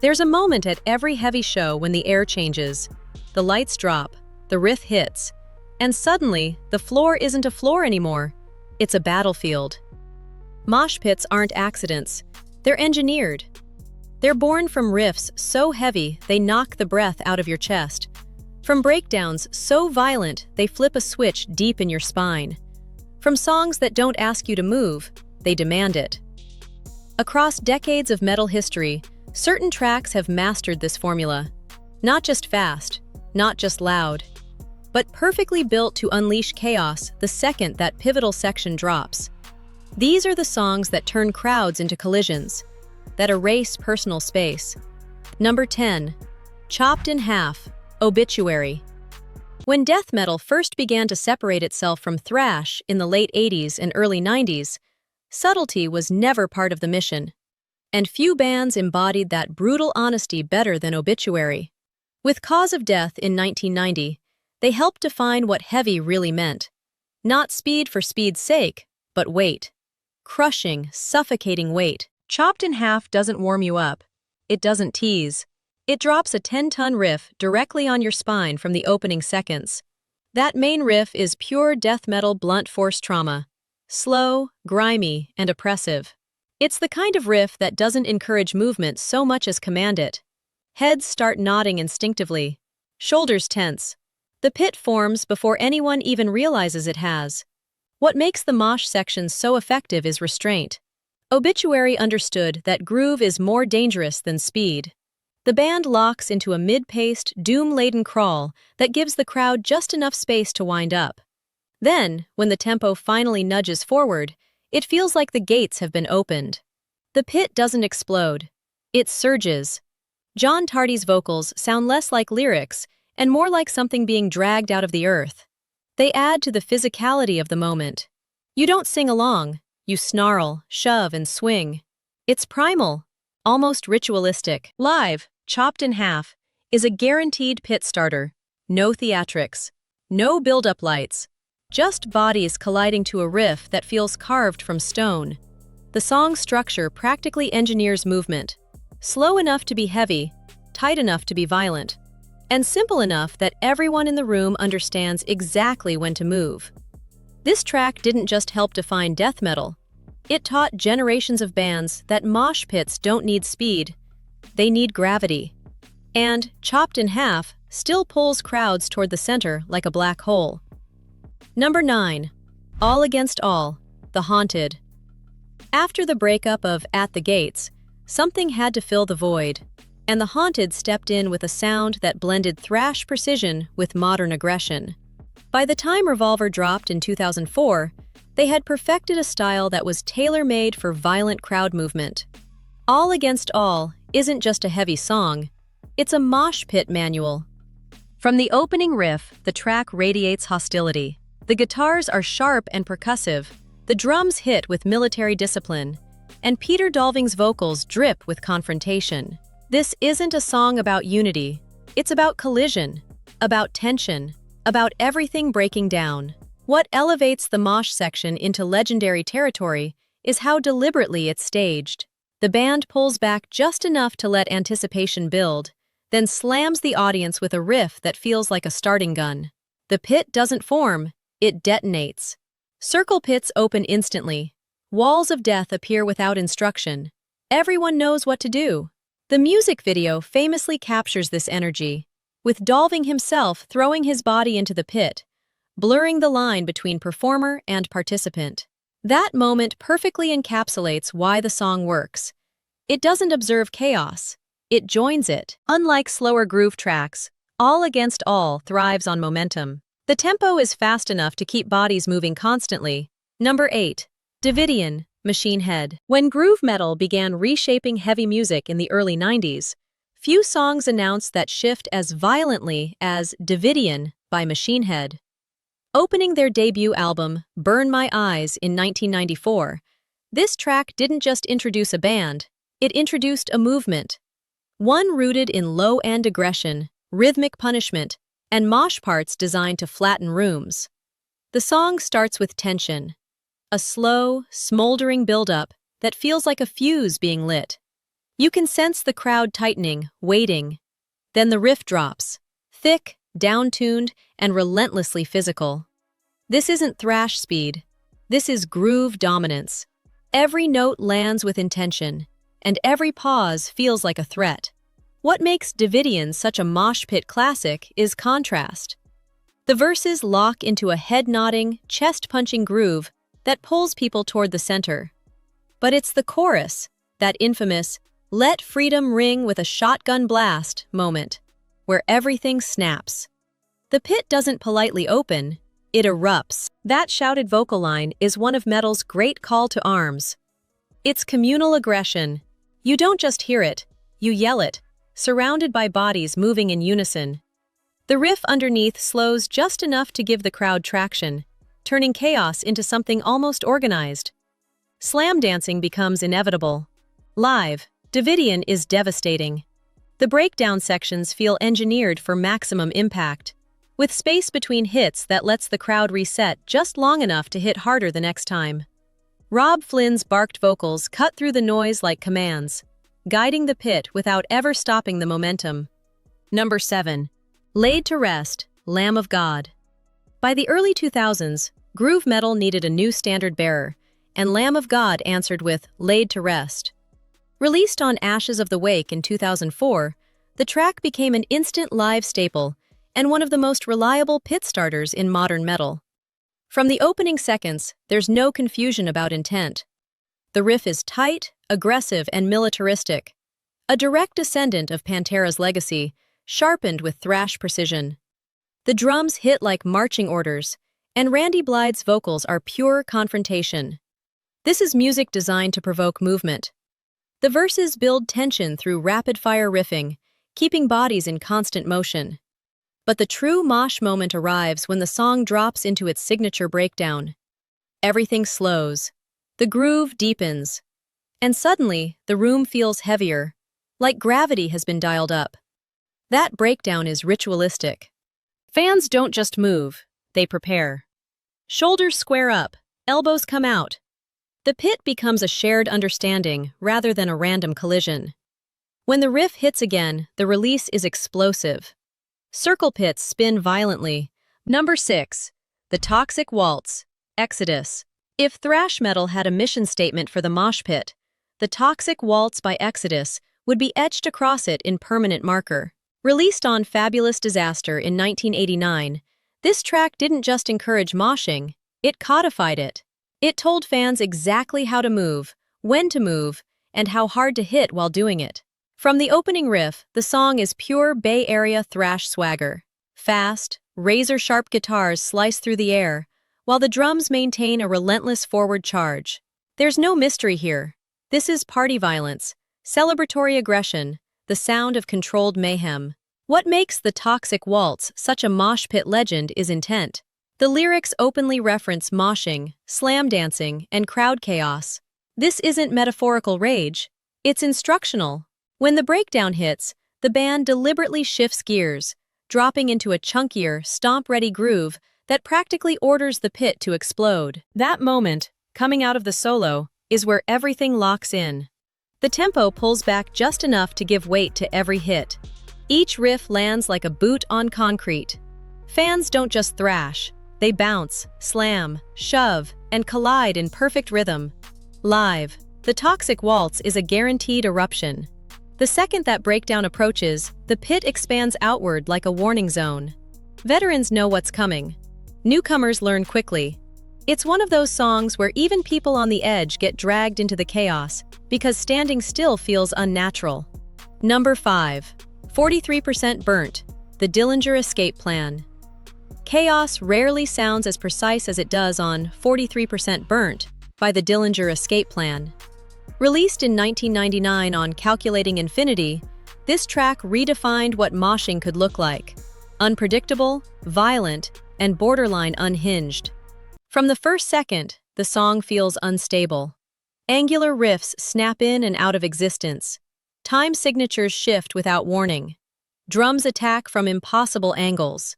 There's a moment at every heavy show when the air changes, the lights drop, the riff hits, and suddenly, the floor isn't a floor anymore. It's a battlefield. Mosh pits aren't accidents. They're engineered. They're born from riffs so heavy they knock the breath out of your chest, from breakdowns so violent they flip a switch deep in your spine, from songs that don't ask you to move, they demand it. Across decades of metal history, certain tracks have mastered this formula. Not just fast, not just loud, but perfectly built to unleash chaos the second that pivotal section drops. These are the songs that turn crowds into collisions, that erase personal space. Number 10. Chopped in Half, Obituary. When death metal first began to separate itself from thrash in the late 80s and early 90s, subtlety was never part of the mission, and few bands embodied that brutal honesty better than Obituary. With Cause of Death in 1990, they helped define what heavy really meant. Not speed for speed's sake, but weight. Crushing, suffocating weight. Chopped in Half doesn't warm you up. It doesn't tease. It drops a 10-ton riff directly on your spine from the opening seconds. That main riff is pure death metal blunt force trauma. Slow, grimy, and oppressive. It's the kind of riff that doesn't encourage movement so much as command it. Heads start nodding instinctively. Shoulders tense. The pit forms before anyone even realizes it has. What makes the mosh section so effective is restraint. Obituary understood that groove is more dangerous than speed. The band locks into a mid-paced, doom-laden crawl that gives the crowd just enough space to wind up. Then, when the tempo finally nudges forward, it feels like the gates have been opened. The pit doesn't explode. It surges. John Tardy's vocals sound less like lyrics and more like something being dragged out of the earth. They add to the physicality of the moment. You don't sing along. You snarl, shove, and swing. It's primal, almost ritualistic. Live, Chopped in Half, is a guaranteed pit starter. No theatrics. No build-up lights. Just bodies colliding to a riff that feels carved from stone. The song's structure practically engineers movement. Slow enough to be heavy, tight enough to be violent, and simple enough that everyone in the room understands exactly when to move. This track didn't just help define death metal. It taught generations of bands that mosh pits don't need speed, they need gravity. And Chopped in Half still pulls crowds toward the center like a black hole. Number 9. All Against All, The Haunted. After the breakup of At the Gates, something had to fill the void, and The Haunted stepped in with a sound that blended thrash precision with modern aggression. By the time Revolver dropped in 2004, they had perfected a style that was tailor-made for violent crowd movement. All Against All isn't just a heavy song, it's a mosh pit manual. From the opening riff, the track radiates hostility. The guitars are sharp and percussive, the drums hit with military discipline, and Peter Dolving's vocals drip with confrontation. This isn't a song about unity, it's about collision, about tension, about everything breaking down. What elevates the mosh section into legendary territory is how deliberately it's staged. The band pulls back just enough to let anticipation build, then slams the audience with a riff that feels like a starting gun. The pit doesn't form, it detonates. Circle pits open instantly. Walls of death appear without instruction. Everyone knows what to do. The music video famously captures this energy, with Dolving himself throwing his body into the pit, blurring the line between performer and participant. That moment perfectly encapsulates why the song works. It doesn't observe chaos, it joins it. Unlike slower groove tracks, All Against All thrives on momentum. The tempo is fast enough to keep bodies moving constantly. Number 8. Davidian, Machine Head. When groove metal began reshaping heavy music in the early 90s, few songs announced that shift as violently as Davidian by Machine Head. Opening their debut album, Burn My Eyes, in 1994, this track didn't just introduce a band, it introduced a movement. One rooted in low-end aggression, rhythmic punishment, and mosh parts designed to flatten rooms. The song starts with tension, a slow, smoldering buildup that feels like a fuse being lit. You can sense the crowd tightening, waiting. Then the riff drops, thick, down-tuned, and relentlessly physical. This isn't thrash speed. This is groove dominance. Every note lands with intention, and every pause feels like a threat. What makes Davidian such a mosh pit classic is contrast. The verses lock into a head-nodding, chest-punching groove that pulls people toward the center. But it's the chorus, that infamous, "let freedom ring with a shotgun blast" moment, where everything snaps. The pit doesn't politely open, it erupts. That shouted vocal line is one of metal's great call to arms. It's communal aggression. You don't just hear it, you yell it, surrounded by bodies moving in unison. The riff underneath slows just enough to give the crowd traction, turning chaos into something almost organized. Slam dancing becomes inevitable. Live, Davidian is devastating. The breakdown sections feel engineered for maximum impact, with space between hits that lets the crowd reset just long enough to hit harder the next time. Rob Flynn's barked vocals cut through the noise like commands, guiding the pit without ever stopping the momentum. Number 7. Laid to Rest, Lamb of God. By the early 2000s, groove metal needed a new standard bearer, and Lamb of God answered with Laid to Rest. Released on Ashes of the Wake in 2004, the track became an instant live staple and one of the most reliable pit starters in modern metal. From the opening seconds, there's no confusion about intent. The riff is tight, aggressive, and militaristic, a direct descendant of Pantera's legacy, sharpened with thrash precision. The drums hit like marching orders, and Randy Blythe's vocals are pure confrontation. This is music designed to provoke movement. The verses build tension through rapid-fire riffing, keeping bodies in constant motion. But the true mosh moment arrives when the song drops into its signature breakdown. Everything slows, the groove deepens, and suddenly the room feels heavier, like gravity has been dialed up. That breakdown is ritualistic. Fans don't just move, they prepare. Shoulders square up, elbows come out. The pit becomes a shared understanding rather than a random collision. When the riff hits again, the release is explosive. Circle pits spin violently. Number 6. The Toxic Waltz, Exodus. If thrash metal had a mission statement for the mosh pit, the Toxic Waltz by Exodus would be etched across it in permanent marker. Released on Fabulous Disaster in 1989, this track didn't just encourage moshing, it codified it. It told fans exactly how to move, when to move, and how hard to hit while doing it. From the opening riff, the song is pure Bay Area thrash swagger. Fast, razor-sharp guitars slice through the air, while the drums maintain a relentless forward charge. There's no mystery here. This is party violence, celebratory aggression, the sound of controlled mayhem. What makes the Toxic Waltz such a mosh pit legend is intent. The lyrics openly reference moshing, slam dancing, and crowd chaos. This isn't metaphorical rage, it's instructional. When the breakdown hits, the band deliberately shifts gears, dropping into a chunkier, stomp-ready groove that practically orders the pit to explode. That moment, coming out of the solo, is where everything locks in. The tempo pulls back just enough to give weight to every hit. Each riff lands like a boot on concrete. Fans don't just thrash, they bounce, slam, shove, and collide in perfect rhythm. Live, the Toxic Waltz is a guaranteed eruption. The second that breakdown approaches, the pit expands outward like a warning zone. Veterans know what's coming. Newcomers learn quickly. It's one of those songs where even people on the edge get dragged into the chaos because standing still feels unnatural. Number 5. 43% Burnt, the Dillinger Escape Plan. Chaos rarely sounds as precise as it does on 43% Burnt by the Dillinger Escape Plan. Released in 1999 on Calculating Infinity, this track redefined what moshing could look like. Unpredictable, violent, and borderline unhinged. From the first second, the song feels unstable. Angular riffs snap in and out of existence. Time signatures shift without warning. Drums attack from impossible angles.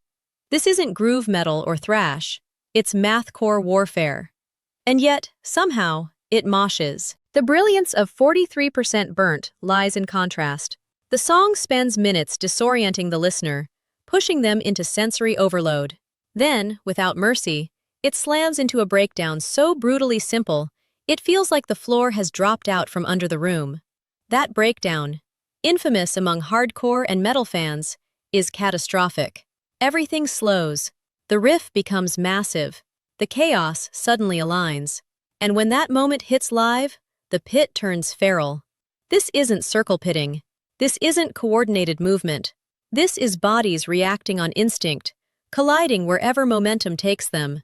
This isn't groove metal or thrash, it's mathcore warfare. And yet, somehow, it moshes. The brilliance of 43% Burnt lies in contrast. The song spends minutes disorienting the listener, pushing them into sensory overload. Then, without mercy, it slams into a breakdown so brutally simple, it feels like the floor has dropped out from under the room. That breakdown, infamous among hardcore and metal fans, is catastrophic. Everything slows. The riff becomes massive. The chaos suddenly aligns. And when that moment hits live, the pit turns feral. This isn't circle pitting. This isn't coordinated movement. This is bodies reacting on instinct, colliding wherever momentum takes them.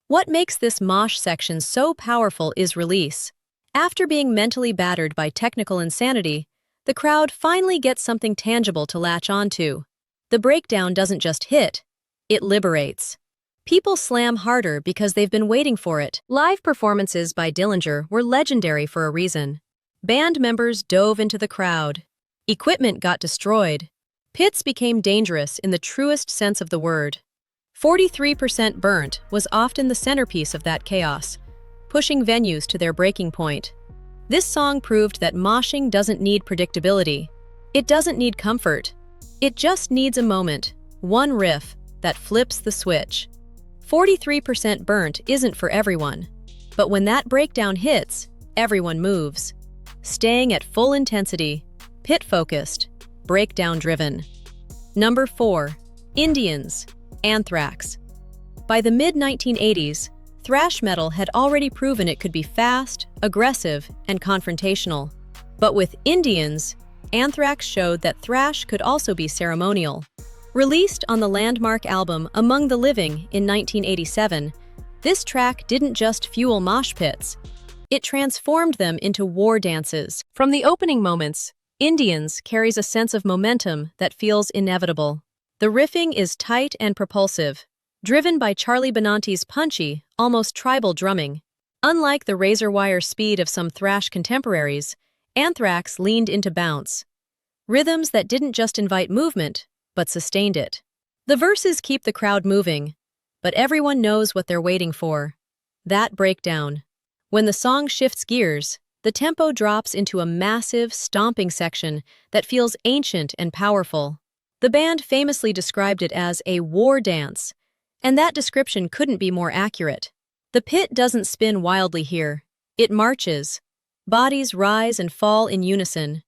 What makes this mosh section so powerful is release. After being mentally battered by technical insanity, the crowd finally gets something tangible to latch onto. The breakdown doesn't just hit, it liberates. People slam harder because they've been waiting for it. Live performances by Dillinger were legendary for a reason. Band members dove into the crowd. Equipment got destroyed. Pits became dangerous in the truest sense of the word. 43% Burnt was often the centerpiece of that chaos, pushing venues to their breaking point. This song proved that moshing doesn't need predictability. It doesn't need comfort. It just needs a moment, one riff, that flips the switch. 43% Burnt isn't for everyone, but when that breakdown hits, everyone moves. Staying at full intensity, pit-focused, breakdown-driven. Number 4. Indians, Anthrax. By the mid-1980s, thrash metal had already proven it could be fast, aggressive, and confrontational. But with Indians, Anthrax showed that thrash could also be ceremonial. Released on the landmark album Among the Living in 1987, this track didn't just fuel mosh pits. It transformed them into war dances. From the opening moments, Indians carries a sense of momentum that feels inevitable. The riffing is tight and propulsive, driven by Charlie Benante's punchy, almost tribal drumming. Unlike the razor-wire speed of some thrash contemporaries, Anthrax leaned into bounce. Rhythms that didn't just invite movement, but sustained it. The verses keep the crowd moving, but everyone knows what they're waiting for. That breakdown. When the song shifts gears, the tempo drops into a massive, stomping section that feels ancient and powerful. The band famously described it as a war dance, and that description couldn't be more accurate. The pit doesn't spin wildly here. It marches. Bodies rise and fall in unison.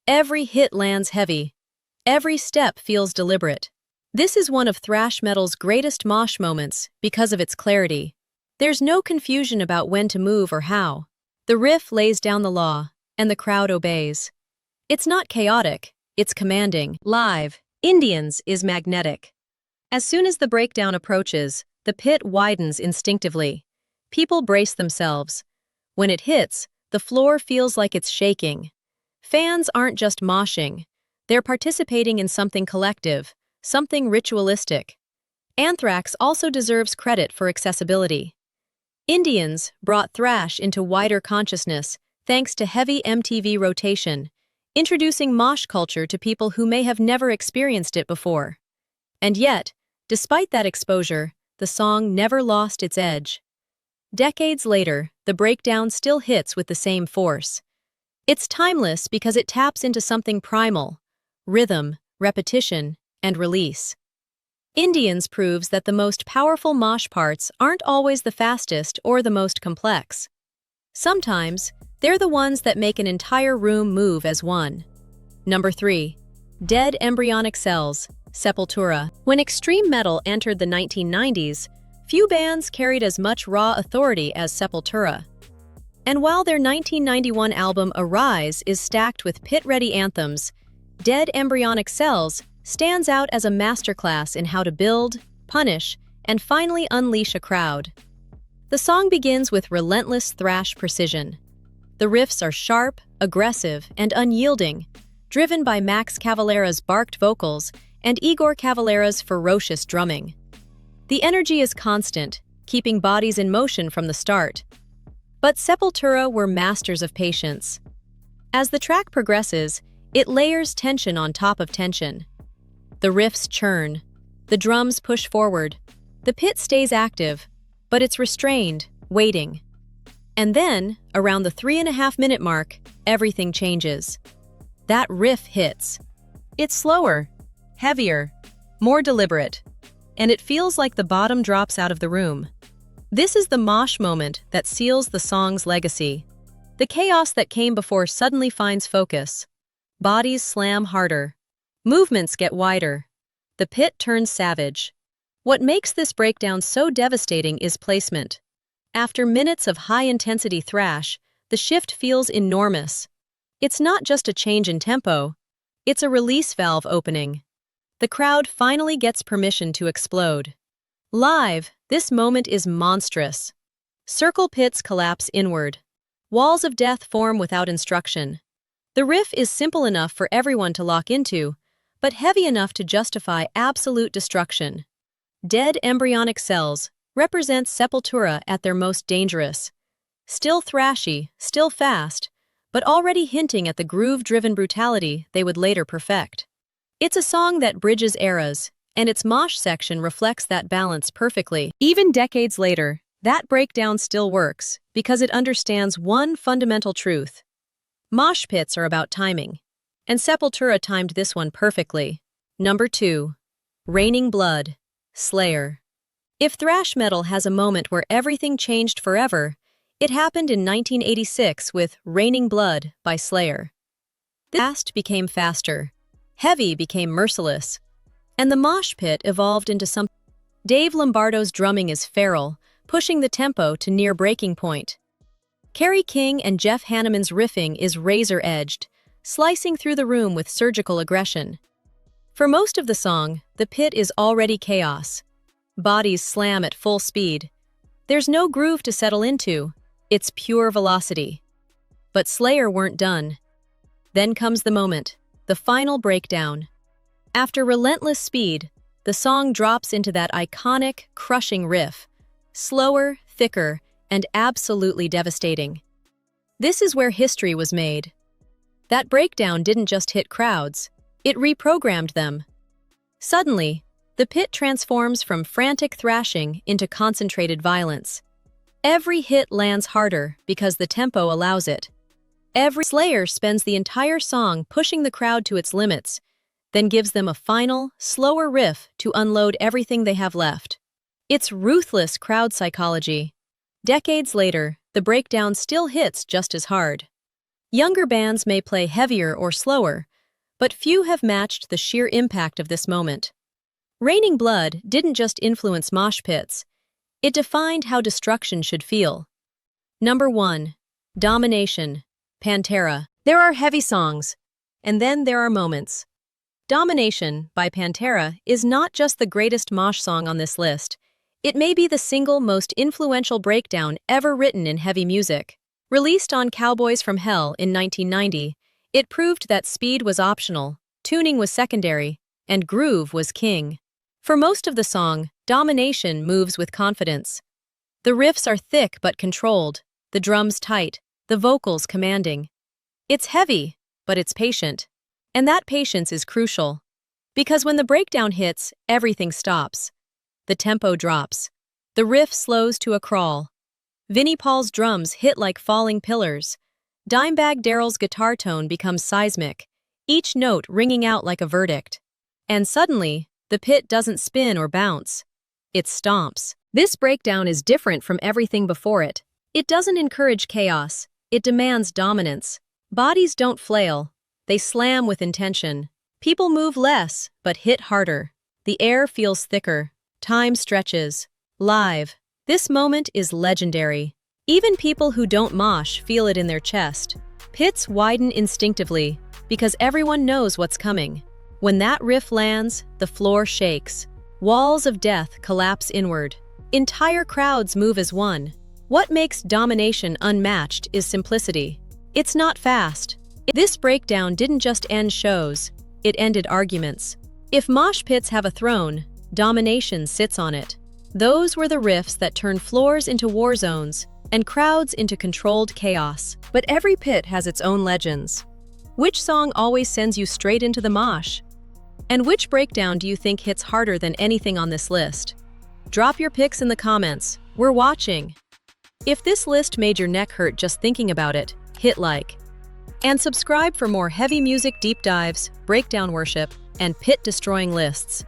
Every hit lands heavy. Every step feels deliberate. This is one of thrash metal's greatest mosh moments because of its clarity. There's no confusion about when to move or how. The riff lays down the law, and the crowd obeys. It's not chaotic, it's commanding. Live, Indians is magnetic. As soon as the breakdown approaches, the pit widens instinctively. People brace themselves. When it hits, the floor feels like it's shaking. Fans aren't just moshing. They're participating in something collective, something ritualistic. Anthrax also deserves credit for accessibility. Indians brought thrash into wider consciousness thanks to heavy MTV rotation, introducing mosh culture to people who may have never experienced it before. And yet, despite that exposure, the song never lost its edge. Decades later, the breakdown still hits with the same force. It's timeless because it taps into something primal: rhythm, repetition, and release. Indians proves that the most powerful mosh parts aren't always the fastest or the most complex. Sometimes, they're the ones that make an entire room move as one. Number 3. Dead embryonic cells, Sepultura. When extreme metal entered the 1990s, few bands carried as much raw authority as Sepultura. And while their 1991 album Arise is stacked with pit-ready anthems, Dead Embryonic Cells stands out as a masterclass in how to build, punish, and finally unleash a crowd. The song begins with relentless thrash precision. The riffs are sharp, aggressive, and unyielding, driven by Max Cavalera's barked vocals and Igor Cavalera's ferocious drumming. The energy is constant, keeping bodies in motion from the start. But Sepultura were masters of patience. As the track progresses, it layers tension on top of tension. The riffs churn, the drums push forward, the pit stays active, but it's restrained, waiting. And then, around the 3.5-minute mark, everything changes. That riff hits. It's slower, heavier, more deliberate, and it feels like the bottom drops out of the room. This is the mosh moment that seals the song's legacy. The chaos that came before suddenly finds focus. Bodies slam harder. Movements get wider. The pit turns savage. What makes this breakdown so devastating is placement. After minutes of high-intensity thrash, the shift feels enormous. It's not just a change in tempo, it's a release valve opening. The crowd finally gets permission to explode. Live, this moment is monstrous. Circle pits collapse inward. Walls of death form without instruction. The riff is simple enough for everyone to lock into, but heavy enough to justify absolute destruction. Dead embryonic cells represent Sepultura at their most dangerous. Still thrashy, still fast, but already hinting at the groove-driven brutality they would later perfect. It's a song that bridges eras, and its mosh section reflects that balance perfectly. Even decades later, that breakdown still works because it understands one fundamental truth. Mosh pits are about timing, and Sepultura timed this one perfectly. Number 2. Raining Blood, Slayer. If thrash metal has a moment where everything changed forever, it happened in 1986 with Raining Blood by Slayer. Fast became faster, heavy became merciless, and the mosh pit evolved into something. Dave Lombardo's drumming is feral, pushing the tempo to near breaking point. Kerry King and Jeff Hanneman's riffing is razor-edged, slicing through the room with surgical aggression. For most of the song, the pit is already chaos. Bodies slam at full speed. There's no groove to settle into. It's pure velocity. But Slayer weren't done. Then comes the moment, the final breakdown. After relentless speed, the song drops into that iconic, crushing riff. Slower, thicker, and absolutely devastating. This is where history was made. That breakdown didn't just hit crowds, it reprogrammed them. Suddenly, the pit transforms from frantic thrashing into concentrated violence. Every hit lands harder because the tempo allows it. Every Slayer spends the entire song pushing the crowd to its limits, then gives them a final, slower riff to unload everything they have left. It's ruthless crowd psychology. Decades later, the breakdown still hits just as hard. Younger bands may play heavier or slower, but few have matched the sheer impact of this moment. Raining Blood didn't just influence mosh pits, it defined how destruction should feel. Number 1. Domination, Pantera. There are heavy songs, and then there are moments. Domination by Pantera is not just the greatest mosh song on this list, it may be the single most influential breakdown ever written in heavy music. Released on Cowboys from Hell in 1990, it proved that speed was optional, tuning was secondary, and groove was king. For most of the song, Domination moves with confidence. The riffs are thick but controlled, the drums tight, the vocals commanding. It's heavy, but it's patient. And that patience is crucial. Because when the breakdown hits, everything stops. The tempo drops. The riff slows to a crawl. Vinnie Paul's drums hit like falling pillars. Dimebag Darrell's guitar tone becomes seismic, each note ringing out like a verdict. And suddenly, the pit doesn't spin or bounce. It stomps. This breakdown is different from everything before it. It doesn't encourage chaos. It demands dominance. Bodies don't flail. They slam with intention. People move less, but hit harder. The air feels thicker. Time stretches. Live. This moment is legendary. Even people who don't mosh feel it in their chest. Pits widen instinctively, because everyone knows what's coming. When that riff lands, the floor shakes. Walls of death collapse inward. Entire crowds move as one. What makes Domination unmatched is simplicity. It's not fast. This breakdown didn't just end shows, it ended arguments. If mosh pits have a throne, Domination sits on it. Those were the riffs that turned floors into war zones and crowds into controlled chaos. But every pit has its own legends. Which song always sends you straight into the mosh? And which breakdown do you think hits harder than anything on this list? Drop your picks in the comments. We're watching. If this list made your neck hurt just thinking about it, hit like. And subscribe for more heavy music deep dives, breakdown worship, and pit-destroying lists.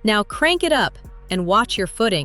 Now crank it up and watch your footing.